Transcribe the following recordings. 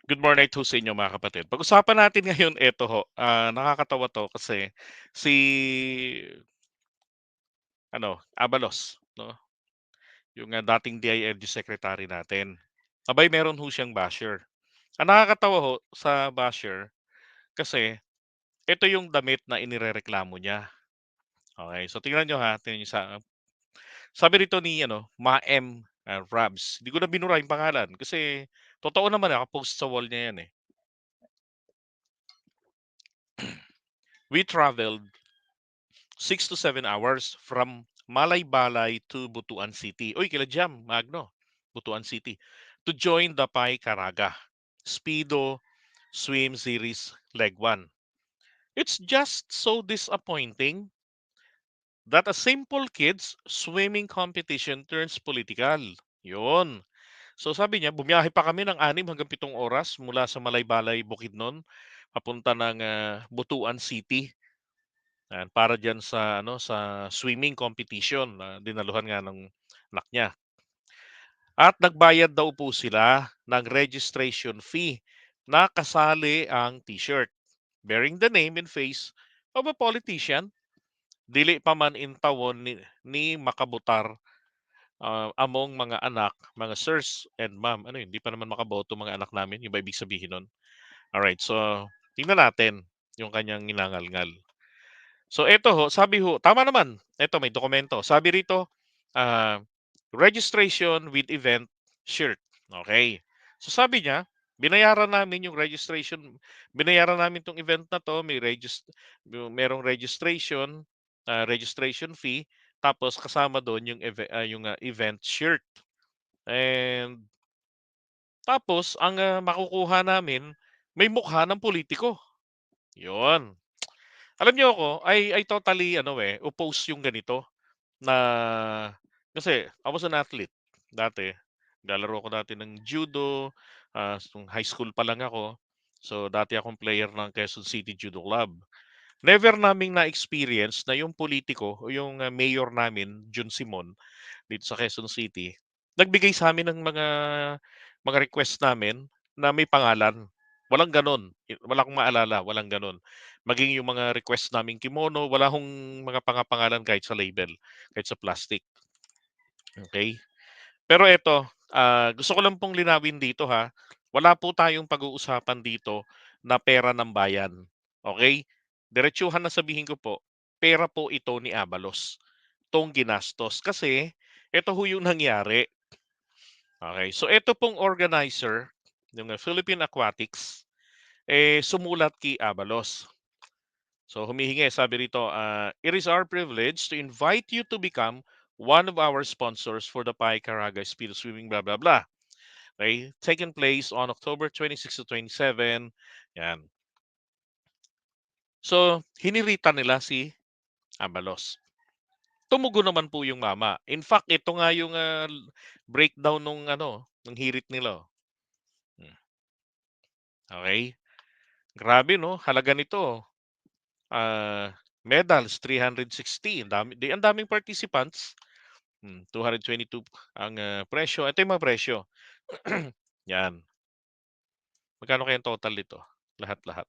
Good morning ho sa inyo mga kapatid. Pag-usapan natin ngayon eto ho, nakakatawa 'to kasi si Abalos 'no, yung, dating DILG secretary natin. Abay meron ho siyang basher. Ang nakakatawa ho sa basher kasi ito yung damit na inirereklamo niya. Okey, so tingnan niyo ha, tingnan niyo sabi rito ni Maem, Rabs, hindi ko na binura yung pangalan kasi totoo naman, naka-post sa wall niya yan, eh. "We traveled 6 to 7 hours from Malaybalay to Butuan City." Uy, kila Jam Magno, Butuan City. "To join the Pai Caraga Speedo Swim Series Leg 1. It's just so disappointing that a simple kids swimming competition turns political." Yun. So sabi niya, bumiyahe pa kami ng 6 hanggang 7 oras mula sa Malaybalay, Bukidnon, papunta ng Butuan City. Ayan, para diyan sa sa swimming competition na dinaluhan nga ng anak niya. At nagbayad daw po sila ng registration fee na kasali ang t-shirt bearing the name and face of a politician. Dili pa man in tawon ni makabutar among mga anak, mga sirs and ma'am. Ano yun, hindi pa naman makaboto mga anak namin, yung ba ibig sabihin nun? Alright, so tingnan natin yung kanyang inangalngal. So eto ho, sabi ho, tama naman. Eto may dokumento. Sabi rito, ah, registration with event shirt. Okay. So sabi niya, binayaran namin yung registration, binayaran namin tong event na to, merong registration fee, tapos kasama doon yung event shirt. And tapos ang makukuha namin may mukha ng politiko. 'Yon. Alam niyo ako, I totally oppose yung ganito na kasi I was an athlete dati. Naglalaro ako dati ng judo, nung high school pa lang ako. So, dati akong player ng Quezon City Judo Club. Never naming na-experience na yung politiko o yung mayor namin, Jun Simon, dito sa Quezon City, nagbigay sa amin ng mga request namin na may pangalan. Walang gano'n. Wala akong maalala, walang gano'n. Maging yung mga request naming kimono, wala akong mga pangalan kahit sa label, kahit sa plastic, okay. Pero eto, gusto ko lang pong linawin dito ha, wala po tayong pag-uusapan dito na pera ng bayan, okay. Diretsuhan na sabihin ko po, pera po ito ni Abalos, 'tong ginastos. Kasi eto ho yung nangyari, okay. So eto pong organizer, yung Philippine Aquatics, sumulat kay Abalos. So humihingi, sabi rito, "It is our privilege to invite you to become one of our sponsors for the Pai Caraga Speed Swimming blah blah blah. Okay, taking place on October 26 to 27." Yan. So, hinirita nila si Abalos. Tumugon naman po yung mama. In fact, ito nga yung breakdown nung ng hirit nila. Hmm, okay. Grabe no, halaga nito. Medals 360. Ang daming participants. 222 ang presyo. Ito yung mga presyo. Yan. Magkano kaya ang total nito? Lahat-lahat.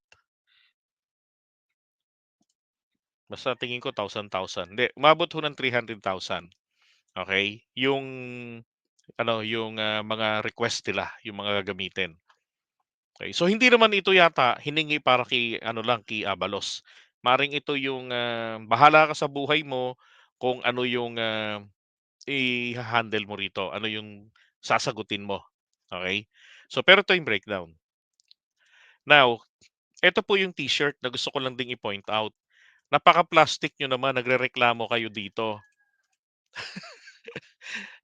Basta tingin ko 1,000. Hindi, umabot ho ng 300,000. Okay? Yung mga request nila, yung mga gagamitin. Okay. So hindi naman ito yata hiningi para kay kay Abalos. Maring ito yung bahala ka sa buhay mo kung ano yung i-ha-handle mo rito, ano yung sasagutin mo. Okay? So pero ito yung breakdown. Now, ito po yung t-shirt na gusto ko lang ding i-point out. Napaka-plastic nyo naman, nagrereklamo kayo dito.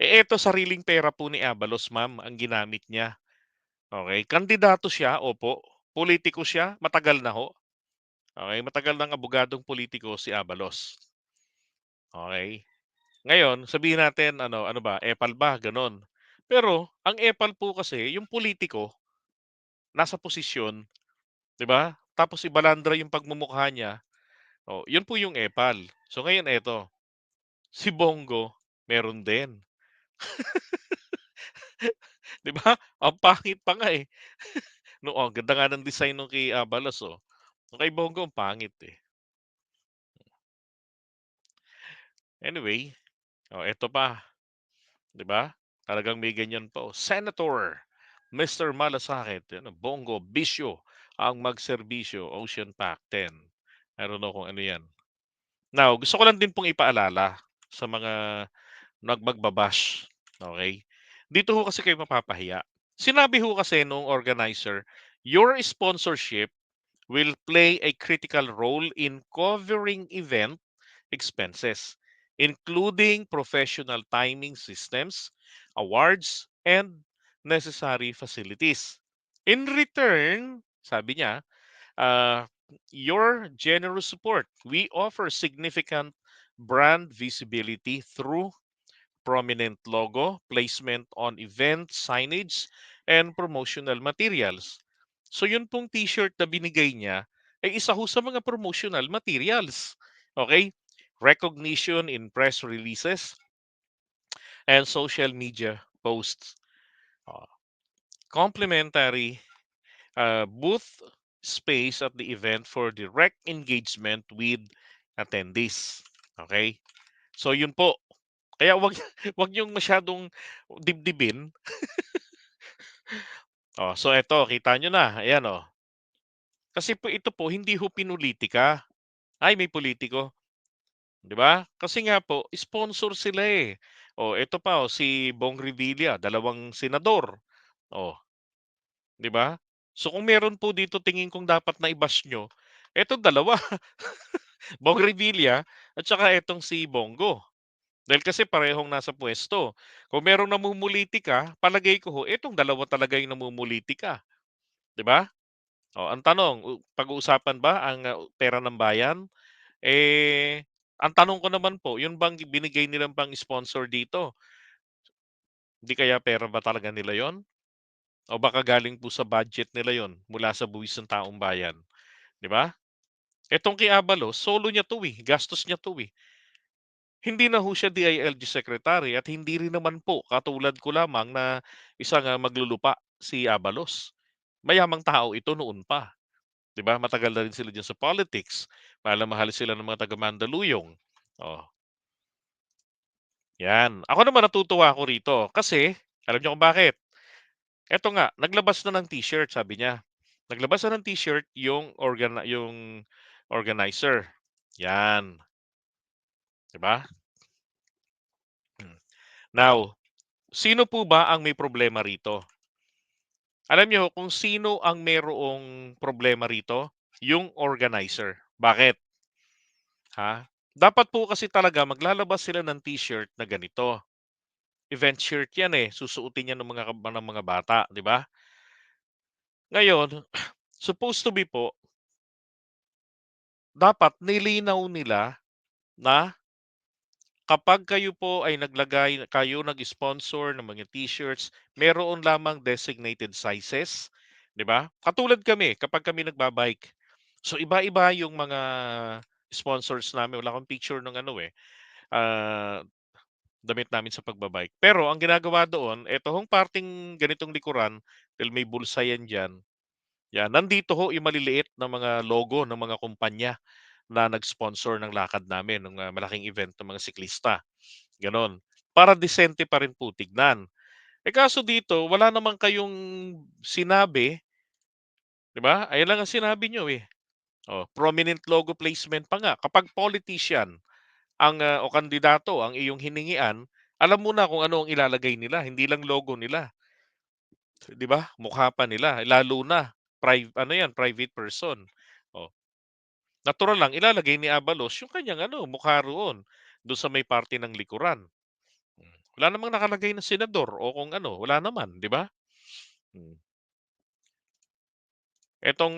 Eto sariling pera po ni Abalos, ma'am, ang ginamit niya. Okay, kandidato siya, opo. Politiko siya, matagal na ho. Okay, matagal ng abogadong politiko si Abalos. Okay. Ngayon, sabihin natin ano ba, epal ba, gano'n. Pero ang epal po kasi yung politiko, nasa posisyon, 'di ba? Tapos ibalandra yung pagmumukha niya, oh, yun po yung epal. So ngayon eto, si Bongo meron din, 'di ba? Ang pangit pa nga, eh. No, ang ganda nga ng design nung kay Abalos, oh. Nung kay Bongo ang pangit, eh. Anyway, oh, eto pa, 'di ba? Talagang may ganyan pa, oh. Senator Mr. Malasakit, yan, oh, Bongo bisyo ang magserbisyo, Ocean Pact 10. I don't know kung ano 'yan. Now, gusto ko lang din pong ipaalala sa mga magbabash, okay? Dito ho kasi kayo mapapahiya. Sinabi ho kasi nung organizer, "Your sponsorship will play a critical role in covering event expenses, including professional timing systems, awards, and necessary facilities. In return," sabi niya, uh, "your generous support, we offer significant brand visibility through prominent logo, placement on event signage, and promotional materials." So yun pong t-shirt na binigay niya ay isa ho sa mga promotional materials. Okay? Recognition in press releases and social media posts. Uh, Complimentary booth space at the event for direct engagement with attendees. Okay? So yun po. Kaya wag wag niyong masyadong dibdibin. Oh, so eto kita niyo na, ayan oh. Kasi po ito po hindi ho pinulitika. Ay may politiko, 'di ba? Kasi nga po sponsor sila eh. Oh, ito pa oh, si Bong Revilla, dalawang senador. Oh, 'di ba? So kung meron po dito tingin kong dapat na i-bash nyo, etong dalawa, Bong Revilla at saka etong si Bongo. Dahil kasi parehong nasa puwesto. Kung merong namumulitika, palagay ko ho, etong dalawa talaga yung namumulitika, 'di ba? Oh, ang tanong, pag-uusapan ba ang, pera ng bayan? Eh, ang tanong ko naman po, yun bang binigay nilang pang-sponsor dito, di kaya pera ba talaga nila yon? O baka galing po sa budget nila yon mula sa buwis ng taong bayan, 'di ba? Etong kay Abalos, solo niya 'to, eh, gastos niya 'to, eh. Hindi na ho siya DILG secretary at hindi rin naman po katulad ko lamang na isang, maglulupa si Abalos. Mayamang tao ito noon pa, 'di ba? Matagal na rin sila diyan sa politics. Mahal na mahal sila ng mga taga Mandaluyong. Oh, 'yan. Ako naman natutuwa ako rito kasi alam niyo kung bakit? Eto nga, naglabas na ng t-shirt sabi niya. Naglabas na ng t-shirt yung organizer. 'Yan, 'di ba? Hmm. Now, sino po ba ang may problema rito? Alam niyo kung sino ang mayroong problema rito? Yung organizer. Bakit? Ha? Dapat po kasi talaga maglalabas sila ng t-shirt na ganito. Event shirt 'yan, eh, susuotin 'yan ng mga bata, 'di ba? Ngayon, supposed to be po, dapat nilinaw nila na kapag kayo po ay nag-sponsor ng mga t-shirts, meron lamang designated sizes, 'di ba? Katulad kami, kapag kami nagbabike. So iba-iba yung mga sponsors namin. Wala akong picture ng ano eh, damit namin sa pagbabike. Pero ang ginagawa doon, eto hong parting ganitong likuran, dahil may bulsa yan diyan. Yan, nandito ho yung maliliit na mga logo ng mga kumpanya na nag-sponsor ng lakad namin, ng malaking event ng mga siklista. Gano'n. Para disente pa rin po tignan. Eh, kaso dito wala naman kayong sinabi, 'di ba? Ayan lang ang sinabi niyo, eh. Oh, prominent logo placement pa nga. Kapag politician o kandidato ang iyong hiningian, alam mo na kung ano ang ilalagay nila, hindi lang logo nila, 'di ba? Mukha pa nila, lalo na ano 'yan, private person. Oh, natural lang ilalagay ni Abalos yung kanyang ano, mukha roon, do'n sa may parte ng likuran. Wala namang nakalagay na senador o kung ano, wala naman, 'di ba? Hmm. Etong,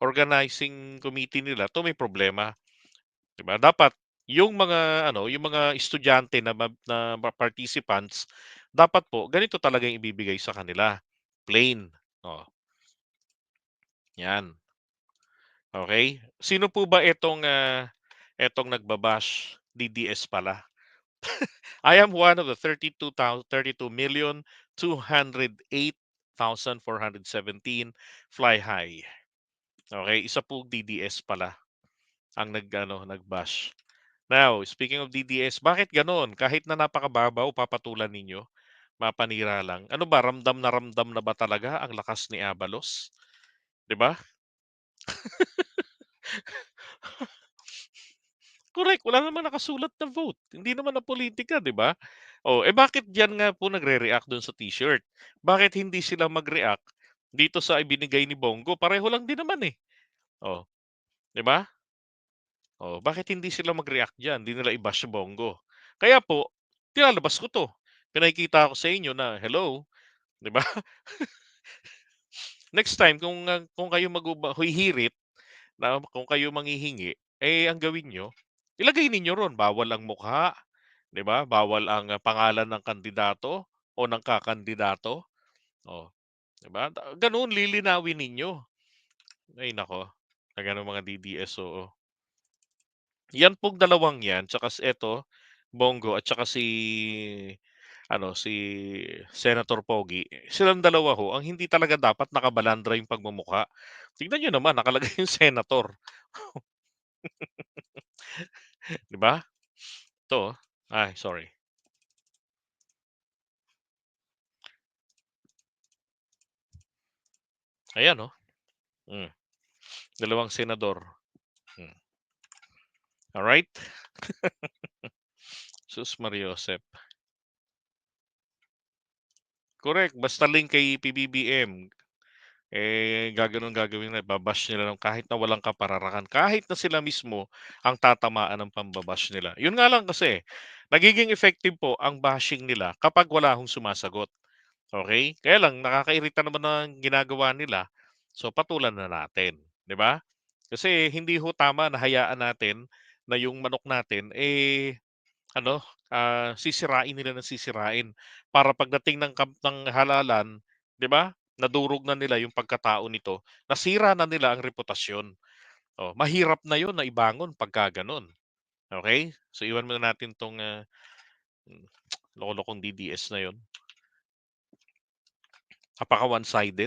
organizing committee nila 'to may problema, 'di ba? Dapat yung mga ano, yung mga estudyante na participants, dapat po ganito talaga yung ibibigay sa kanila, plain. Oh, 'yan, okey. Sino po ba etong nagba-bash? DDS pala. I am one of the 32,000 32,208,000 1,417 fly high. Okay, isa pong DDS pala ang nag-bash. Now, speaking of DDS, bakit gano'n? Kahit na napakababaw, papatulan ninyo, mapanira lang. Ano ba, ramdam na ba talaga ang lakas ni Abalos? 'Di ba? Correct, wala naman nakasulat na vote. Hindi naman na politika, 'di ba? Oh, eh bakit diyan nga po nagre-react do'n sa t-shirt? Bakit hindi sila mag-react dito sa ibinigay ni Bongo? Pareho lang din naman, eh. Oh, 'di ba? Oh, bakit hindi sila mag-react diyan? Hindi nila i-bash si Bongo. Kaya po, nilalabas ko 'to. Pinakikita ko sa inyo na, hello, 'di ba? Next time kung kayo hihirit na kung kayo manghihingi, eh, ang gawin niyo, ilagay ninyo ro'n bawal ang mukha, 'di ba? Bawal ang, pangalan ng kandidato o ng kakandidato. Oh, 'di ba? Gano'n lilinawin ninyo. Ay naku, talagang mga DDS, oo. Yan pong dalawang yan tsaka eto, Bongo at tsaka si Senator Pogi, silang dalawa ho ang hindi talaga dapat nakabalandra yung pagmumukha. Tignan niyo naman nakalagay yung senator, 'di ba? 'To, ay sorry, ayan oh, hmm, dalawang senador, hmm, alright. Sus Mariosep. Correct, basta link kay PBBM. Gagawin nila, nila ng kahit na walang kapararakan, kahit na sila mismo ang tatamaan ng pambabash nila. Yun nga lang kasi, nagiging effective po ang bashing nila kapag wala hong sumasagot. Okay? Kaya lang, nakakairita naman ang ginagawa nila, so patulan na natin. 'Di ba? Kasi hindi ho tama na hayaan natin na yung manok natin, ano, sisirain nila ng sisirain. Para pagdating ng halalan, 'di ba? Nadurog na nila yung pagkatao nito, nasira na nila ang reputasyon. Oh, mahirap na 'yon na ibangon pagka gano'n. Okey? So, iwan muna natin 'tong, hmm, loko-lokong DDS na 'yon. Napaka one-sided.